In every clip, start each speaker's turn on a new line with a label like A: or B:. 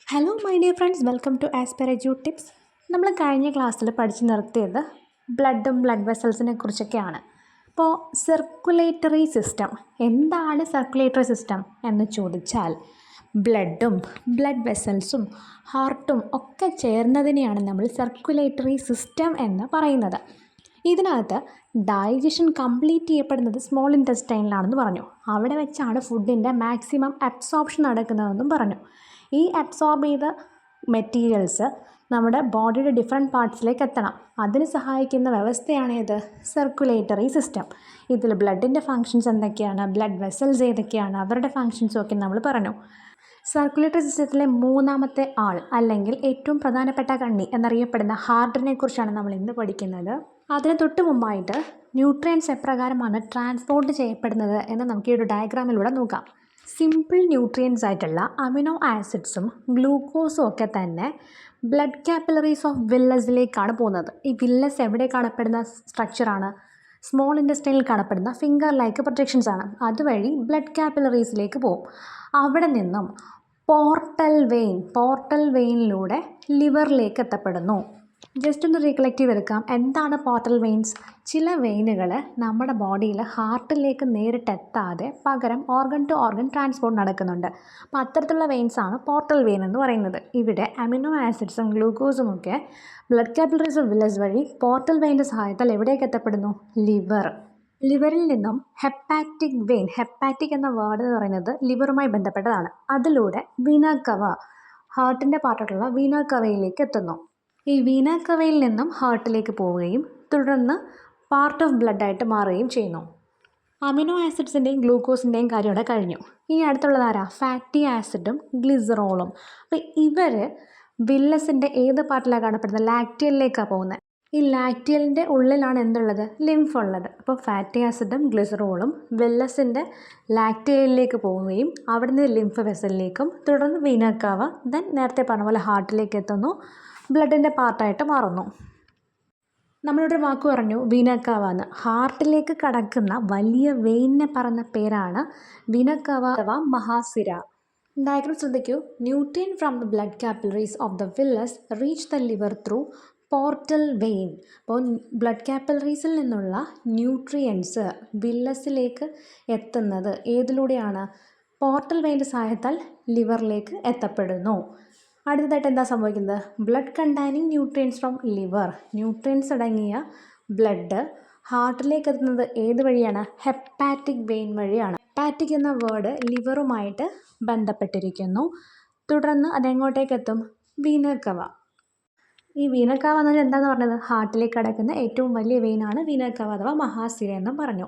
A: Hello my dear friends, welcome to ആസ്പെറജു tips. നമ്മൾ കഴിഞ്ഞ ക്ലാസ്സിൽ പഠിച്ചു നിർത്തിയത് ബ്ലഡും ബ്ലഡ് വെസൽസിനെ കുറിച്ചൊക്കെയാണ്. അപ്പോൾ സർക്കുലേറ്ററി സിസ്റ്റം എന്താണ്? സർക്കുലേറ്ററി സിസ്റ്റം എന്ന് ചോദിച്ചാൽ ബ്ലഡും ബ്ലഡ് വെസൽസും ഹാർട്ടും ഒക്കെ ചേർന്നതിനെയാണ് നമ്മൾ സർക്കുലേറ്ററി സിസ്റ്റം എന്ന് പറയുന്നത്. ഇതിനകത്ത് ഡൈജഷൻ കംപ്ലീറ്റ് ചെയ്യപ്പെടുന്നത് സ്മോൾ ഇൻറ്റസ്റ്റൈനിലാണെന്ന് പറഞ്ഞു. അവിടെ വെച്ചാണ് ഫുഡിൻ്റെ മാക്സിമം അബ്സോർപ്ഷൻ നടക്കുന്നതെന്നും പറഞ്ഞു. ഈ അബ്സോർബ് ചെയ്ത മെറ്റീരിയൽസ് നമ്മുടെ ബോഡിയുടെ ഡിഫറെൻറ്റ് പാർട്സിലേക്ക് എത്തണം. അതിന് സഹായിക്കുന്ന വ്യവസ്ഥയാണ് ഇത് സർക്കുലേറ്ററി സിസ്റ്റം. ഇതിൽ ബ്ലഡിൻ്റെ ഫങ്ഷൻസ് എന്തൊക്കെയാണ്, ബ്ലഡ് വെസൽസ് ഏതൊക്കെയാണ്, അവരുടെ ഫങ്ഷൻസും ഒക്കെ നമ്മൾ പറഞ്ഞു. സർക്കുലേറ്ററി സിസ്റ്റത്തിലെ മൂന്നാമത്തെ ആൾ അല്ലെങ്കിൽ ഏറ്റവും പ്രധാനപ്പെട്ട കണ്ണി എന്നറിയപ്പെടുന്ന ഹാർട്ടിനെ കുറിച്ചാണ് നമ്മൾ ഇന്ന് പഠിക്കുന്നത്. അതിന് തൊട്ട് മുമ്പായിട്ട് ന്യൂട്രിയൻസ് എപ്രകാരമാണ് ട്രാൻസ്പോർട്ട് ചെയ്യപ്പെടുന്നത് എന്ന് നമുക്ക് ഈ ഒരു ഡയഗ്രാമിലൂടെ നോക്കാം. സിമ്പിൾ ന്യൂട്രിയൻസ് ആയിട്ടുള്ള അമിനോ ആസിഡ്സും ഗ്ലൂക്കോസും ഒക്കെ തന്നെ ബ്ലഡ് കാപ്പിലറീസ് ഓഫ് വില്ലസിലേക്കാണ് പോകുന്നത്. ഈ വില്ലസ് എവിടെ കാണപ്പെടുന്ന സ്ട്രക്ചറാണ്? സ്മോൾ ഇൻറ്റസ്റ്റൈനിൽ കാണപ്പെടുന്ന ഫിംഗർ ലൈക്ക് പ്രൊജക്ഷൻസ് ആണ്. അതുവഴി ബ്ലഡ് കാപ്പിലറീസിലേക്ക് പോകും. അവിടെ നിന്നും പോർട്ടൽ വെയിനിലൂടെ ലിവറിലേക്ക് എത്തപ്പെടുന്നു. ജസ്റ്റ് ഒന്ന് റീകളക്ട് ചെയ്തെടുക്കാം. എന്താണ് പോർട്ടൽ വെയിൻസ്? ചില വെയിനുകൾ നമ്മുടെ ബോഡിയിൽ ഹാർട്ടിലേക്ക് നേരിട്ടെത്താതെ പകരം ഓർഗൻ ടു ഓർഗൻ ട്രാൻസ്പോർട്ട് നടക്കുന്നുണ്ട്. അപ്പോൾ അത്തരത്തിലുള്ള വെയിൻസാണ് പോർട്ടൽ വെയിൻ എന്ന് പറയുന്നത്. ഇവിടെ അമിനോ ആസിഡ്സും ഗ്ലൂക്കോസും ഒക്കെ ബ്ലഡ് കാപ്പിലറീസ് ഓഫ് വില്ലസ് വഴി പോർട്ടൽ വെയിൻ്റെ സഹായത്താൽ എവിടേക്ക് എത്തപ്പെടുന്നു? ലിവറിൽ നിന്നും ഹെപ്പാറ്റിക് വെയിൻ, ഹെപ്പാറ്റിക് എന്ന വേർഡ് എന്ന് പറയുന്നത് ലിവറുമായി ബന്ധപ്പെട്ടതാണ്. അതിലൂടെ വീന കവ, ഹാർട്ടിൻ്റെ പാർട്ടായിട്ടുള്ള വീന കവയിലേക്ക് എത്തുന്നു. ഈ വീന കവയിൽ നിന്നും ഹാർട്ടിലേക്ക് പോവുകയും തുടർന്ന് പാർട്ട് ഓഫ് ബ്ലഡായിട്ട് മാറുകയും ചെയ്യുന്നു. അമിനോ ആസിഡ്സിൻ്റെയും ഗ്ലൂക്കോസിൻ്റെയും കാര്യം ഇവിടെ കഴിഞ്ഞു. ഇനി അടുത്തുള്ളത് ആരാ? ഫാറ്റി ആസിഡും ഗ്ലിസറോളും. അപ്പോൾ ഇവർ വില്ലസിൻ്റെ ഏത് പാർട്ടിലാണ് കാണപ്പെടുന്നത്? ലാക്റ്റിയലിലേക്കാണ് പോകുന്നത്. ഈ ലാക്റ്റിയലിൻ്റെ ഉള്ളിലാണ് എന്തുള്ളത്? ലിംഫ് ഉള്ളത്. അപ്പോൾ ഫാറ്റി ആസിഡും ഗ്ലിസറോളും വില്ലസിൻ്റെ ലാക്റ്റിയലിലേക്ക് പോവുകയും അവിടുന്ന് ലിംഫ് വെസലിലേക്കും തുടർന്ന് വീന കവ, ദെൻ നേരത്തെ പറഞ്ഞ പോലെ ഹാർട്ടിലേക്ക് എത്തുന്നു, ബ്ലഡിൻ്റെ പാർട്ടായിട്ട് മാറുന്നു. നമ്മളിവിടെ വാക്ക് പറഞ്ഞു വീന കവ എന്ന്. ഹാർട്ടിലേക്ക് കടക്കുന്ന വലിയ വെയിനിനെ പറഞ്ഞ പേരാണ് വീന കവ അഥവാ മഹാസിര. ഡയഗ്രം ശ്രദ്ധിക്കൂ. Nutrient from the blood capillaries of the villus reach the liver through portal vein. അപ്പോൾ ബ്ലഡ് കാപ്പിലറീസിൽ നിന്നുള്ള ന്യൂട്രിയൻസ് വില്ലസിലേക്ക് എത്തുന്നത് ഏതിലൂടെയാണ്? പോർട്ടൽ വെയിൻ്റെ സഹായത്താൽ ലിവറിലേക്ക് എത്തപ്പെടുന്നു. അടുത്തതായിട്ട് എന്താ സംഭവിക്കുന്നത്? Blood containing nutrients from liver, nutrients അടങ്ങിയ ബ്ലഡ് ഹാർട്ടിലേക്ക് എത്തുന്നത് ഏത് വഴിയാണ്? ഹെപ്പാറ്റിക് വെയിൻ വഴിയാണ്. ഹെപ്പാറ്റിക് എന്ന വേർഡ് ലിവറുമായിട്ട് ബന്ധപ്പെട്ടിരിക്കുന്നു. തുടർന്ന് അതെങ്ങോട്ടേക്ക് എത്തും? വീന കവ. ഈ വീന കവ എന്നാൽ എന്താണെന്ന് പറഞ്ഞത്? ഹാർട്ടിലേക്ക് കടക്കുന്ന ഏറ്റവും വലിയ വെയിനാണ് വീന കവ അഥവാ മഹാസിര എന്നും പറഞ്ഞു.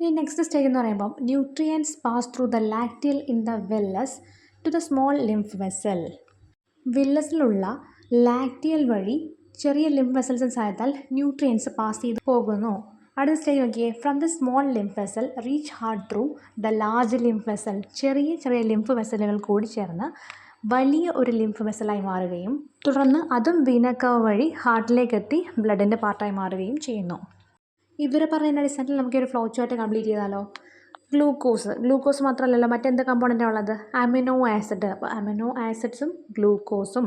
A: ഇനി നെക്സ്റ്റ് സ്റ്റേജ് എന്ന് പറയുമ്പം nutrients pass through the lacteal in the villus to the small lymph vessel. വില്ലസിലുള്ള ലാക്റ്റിയൽ വഴി ചെറിയ ലിംഫ് വെസൽസിന് സഹായത്താൽ ന്യൂട്രിയൻസ് പാസ് ചെയ്ത് പോകുന്നു. അടുത്ത സ്റ്റേജ് നോക്കിയേ. From the small lymph vessel reach heart through the large lymph vessel. ചെറിയ ലിംഫ് വെസലുകൾ കൂടി ചേർന്ന് വലിയ ഒരു ലിംഫ് വെസലായി മാറുകയും തുടർന്ന് അതും വീന കവ വഴി ഹാർട്ടിലേക്ക് എത്തി ബ്ലഡിൻ്റെ പാർട്ടായി മാറുകയും ചെയ്യുന്നു. ഇതുവരെ പറഞ്ഞതിൻ്റെ അടിസ്ഥാനത്തിൽ നമുക്കൊരു ഫ്ലോ ചാർട്ട് കംപ്ലീറ്റ് ചെയ്താലോ? ഗ്ലൂക്കോസ് മാത്രമല്ലല്ലോ, മറ്റെന്ത് കമ്പോണൻ്റാണ് ഉള്ളത്? Amino acid. അപ്പോൾ അമിനോ ആസിഡ്സും ഗ്ലൂക്കോസും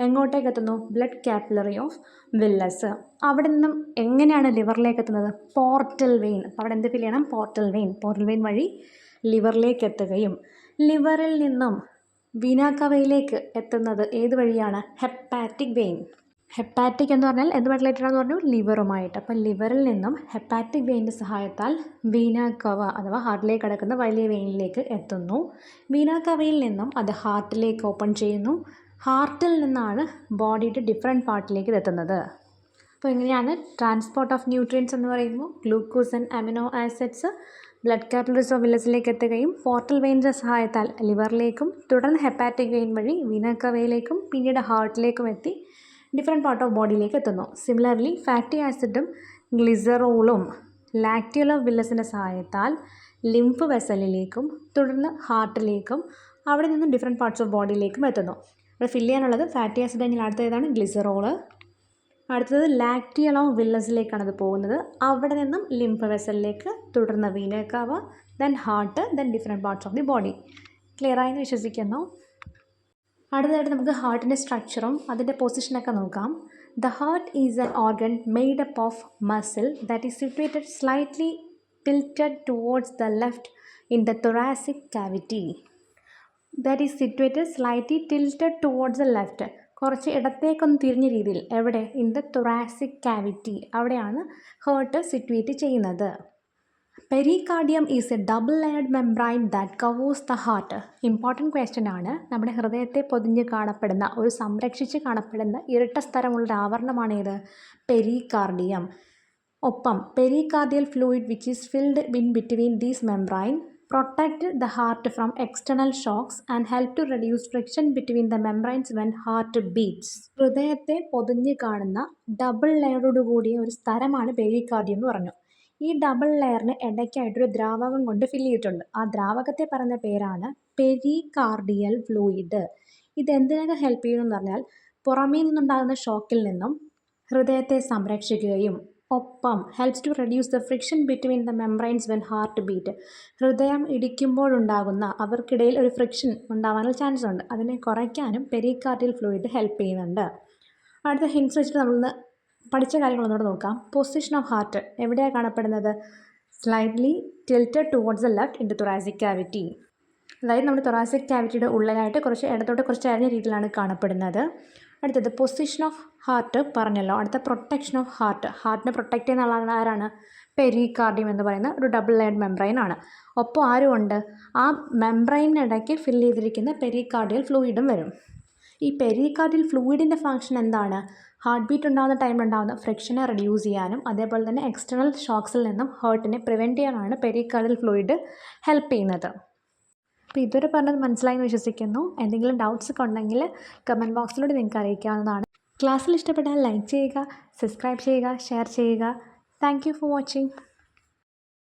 A: എങ്ങോട്ടേക്ക് എത്തുന്നു? Blood capillary of villus. അവിടെ നിന്നും എങ്ങനെയാണ് ലിവറിലേക്ക് എത്തുന്നത്? Portal vein. അപ്പോൾ അവിടെ എന്ത് ഫിൽ ചെയ്യണം? പോർട്ടൽ വെയിൻ വഴി ലിവറിലേക്ക് എത്തുകയും ലിവറിൽ നിന്നും വീന കവയിലേക്ക് എത്തുന്നത് ഏത് വഴിയാണ്? Hepatic vein. ഹെപ്പാറ്റിക് എന്ന് പറഞ്ഞാൽ എന്തുമായിട്ട് റിലേറ്റഡാണെന്ന് പറഞ്ഞു? ലിവറുമായിട്ട്. അപ്പം ലിവറിൽ നിന്നും ഹെപ്പാറ്റിക് വെയിൻ്റെ സഹായത്താൽ വീന കവ അഥവാ ഹാർട്ടിലേക്ക് കിടക്കുന്ന വലിയ വെയിനിലേക്ക് എത്തുന്നു. വീന കവയിൽ നിന്നും അത് ഹാർട്ടിലേക്ക് ഓപ്പൺ ചെയ്യുന്നു. ഹാർട്ടിൽ നിന്നാണ് ബോഡിയുടെ ഡിഫറെൻറ്റ് പാർട്ടിലേക്ക് എത്തുന്നത്. അപ്പോൾ എങ്ങനെയാണ് ട്രാൻസ്പോർട്ട് ഓഫ് ന്യൂട്രിയൻസ് എന്ന് പറയുമ്പോൾ glucose and amino acids blood capillaries of വില്ലസിലേക്ക് എത്തുകയും പോർട്ടൽ വെയിൻ്റെ സഹായത്താൽ ലിവറിലേക്കും തുടർന്ന് ഹെപ്പാറ്റിക് വെയിൻ വഴി വീന കവയിലേക്കും പിന്നീട് ഹാർട്ടിലേക്കും എത്തി ഡിഫറെൻറ്റ് പാർട്ട് ഓഫ് ബോഡിയിലേക്ക് എത്തുന്നു. സിമിലർലി ഫാറ്റി ആസിഡും ഗ്ലിസറോളും ലാക്റ്റിയൽ ഓഫ് വില്ലസിൻ്റെ സഹായത്താൽ ലിംഫ് വെസലിലേക്കും തുടർന്ന് ഹാർട്ടിലേക്കും അവിടെ നിന്നും ഡിഫറെൻറ്റ് പാർട്സ് ഓഫ് ബോഡിയിലേക്കും എത്തുന്നു. ഇവിടെ ഫില്ല് ചെയ്യാനുള്ളത് ഫാറ്റി ആസിഡ് കഴിഞ്ഞാൽ അടുത്തതാണ് ഗ്ലിസറോള്. അടുത്തത് ലാക്റ്റിയൽ ഓഫ് വില്ലസിലേക്കാണ് അത് പോകുന്നത്. അവിടെ നിന്നും ലിംഫ് വെസലിലേക്ക് തുടർന്ന് vena cava, then heart, then different parts of the body. Clear ആയെന്ന് വിശ്വസിക്കുന്നു. അടുത്തതായിട്ട് നമുക്ക് ഹാർട്ടിൻ്റെ സ്ട്രക്ചറും അതിൻ്റെ പൊസിഷനൊക്കെ നോക്കാം. The heart is an organ made up of muscle that is situated slightly tilted towards the left in the thoracic cavity. That is situated slightly tilted towards the left. കുറച്ച് ഇടത്തേക്കൊന്ന് തിരിഞ്ഞ രീതിയിൽ എവിടെ? In the thoracic cavity. അവിടെയാണ് heart situate ചെയ്യുന്നത്. Pericardium is a double layered membrane that covers the heart. Important question ആണ്. നമ്മുടെ ഹൃദയത്തെ പൊതിഞ്ഞ് കാണപ്പെടുന്ന ഒരു സംരക്ഷിച്ച് കാണപ്പെടുന്ന ഇരട്ട സ്ഥലമുള്ള ആവരണമാണേത്? പെരികാർഡിയം. ഒപ്പം pericardial fluid which is filled in between these membrane protect the heart from external shocks and help to reduce friction between the membranes when heart beats. ഹൃദയത്തെ പൊതിഞ്ഞ് കാണുന്ന ഡബിൾ ലെയറോട് കൂടിയ ഒരു സ്ഥലമാണ് പെരികാർഡിയം എന്ന് പറഞ്ഞു. ഈ ഡബിൾ ലെയറിന് ഇടയ്ക്കായിട്ടൊരു ദ്രാവകം കൊണ്ട് ഫില്ല് ചെയ്തിട്ടുണ്ട്. ആ ദ്രാവകത്തെ പറയുന്ന പേരാണ് പെരികാർഡിയൽ ഫ്ലൂയിഡ്. ഇത് എന്തിനൊക്കെ ഹെൽപ്പ് ചെയ്യുമെന്ന് പറഞ്ഞാൽ പുറമേ നിന്നുണ്ടാകുന്ന ഷോക്കിൽ നിന്നും ഹൃദയത്തെ സംരക്ഷിക്കുകയും ഒപ്പം helps to reduce the friction between the membranes when heart beat. ഹൃദയം ഇടിക്കുമ്പോഴുണ്ടാകുന്ന അവർക്കിടയിൽ ഒരു ഫ്രിക്ഷൻ ഉണ്ടാകാനുള്ള ചാൻസ് ഉണ്ട്. അതിനെ കുറയ്ക്കാനും പെരികാർഡിയൽ ഫ്ലൂയിഡ് ഹെൽപ്പ് ചെയ്യുന്നുണ്ട്. അടുത്ത ഹിൻസ് വെച്ചിട്ട് നമ്മളൊന്ന് പഠിച്ച കാര്യങ്ങളൊന്നുകൂടെ നോക്കാം. പൊസിഷൻ ഓഫ് ഹാർട്ട് എവിടെയാണ് കാണപ്പെടുന്നത്? Slightly tilted towards the left in the thoracic cavity. അതായത് നമ്മുടെ തൊറാസിക് ക്യാവിറ്റിയുടെ ഉള്ളിലായിട്ട് കുറച്ച് ഇടത്തോട്ട് കുറച്ച് അരിഞ്ഞ രീതിയിലാണ് കാണപ്പെടുന്നത്. അടുത്തത് പൊസിഷൻ ഓഫ് ഹാർട്ട് പറഞ്ഞല്ലോ. അടുത്ത പ്രൊട്ടക്ഷൻ ഓഫ് ഹാർട്ട്. ഹാർട്ടിനെ പ്രൊട്ടക്റ്റ് ചെയ്യുന്ന ആളാണ് ആരാണ്? പെരികാർഡിയം എന്ന് പറയുന്ന ഒരു ഡബിൾ ലെയർഡ് മെംബ്രൈൻ ആണ്. ഒപ്പം ആരുമുണ്ട്? ആ മെംബ്രൈനിനിടയ്ക്ക് ഫില്ല് ചെയ്തിരിക്കുന്ന പെരികാർഡിയൽ ഫ്ലൂയിഡും വരും. ഈ പെരികാർഡിയൽ ഫ്ലൂയിഡിൻ്റെ ഫംഗ്ഷൻ എന്താണ്? ഹാർട്ട് ബീറ്റ് ഉണ്ടാകുന്ന ടൈമിലുണ്ടാകുന്ന ഫ്രിക്ഷനെ റെഡ്യൂസ് ചെയ്യാനും അതേപോലെ തന്നെ എക്സ്റ്റേണൽ ഷോക്സിൽ നിന്നും ഹേർട്ടിനെ പ്രിവെൻറ്റ് ചെയ്യാനാണ് പെരികാർഡിയൽ ഫ്ലൂയിഡ് ഹെൽപ്പ് ചെയ്യുന്നത്. അപ്പോൾ ഇതുവരെ പറഞ്ഞത് മനസ്സിലായെന്ന് വിശ്വസിക്കുന്നു. എന്തെങ്കിലും ഡൗട്ട്സ് ഒക്കെ ഉണ്ടെങ്കിൽ കമൻറ്റ് ബോക്സിലൂടെ നിങ്ങൾക്ക് അറിയിക്കാവുന്നതാണ്. ക്ലാസ്സിൽ ഇഷ്ടപ്പെട്ടാൽ ലൈക്ക് ചെയ്യുക, സബ്സ്ക്രൈബ് ചെയ്യുക, ഷെയർ ചെയ്യുക. Thank you for watching.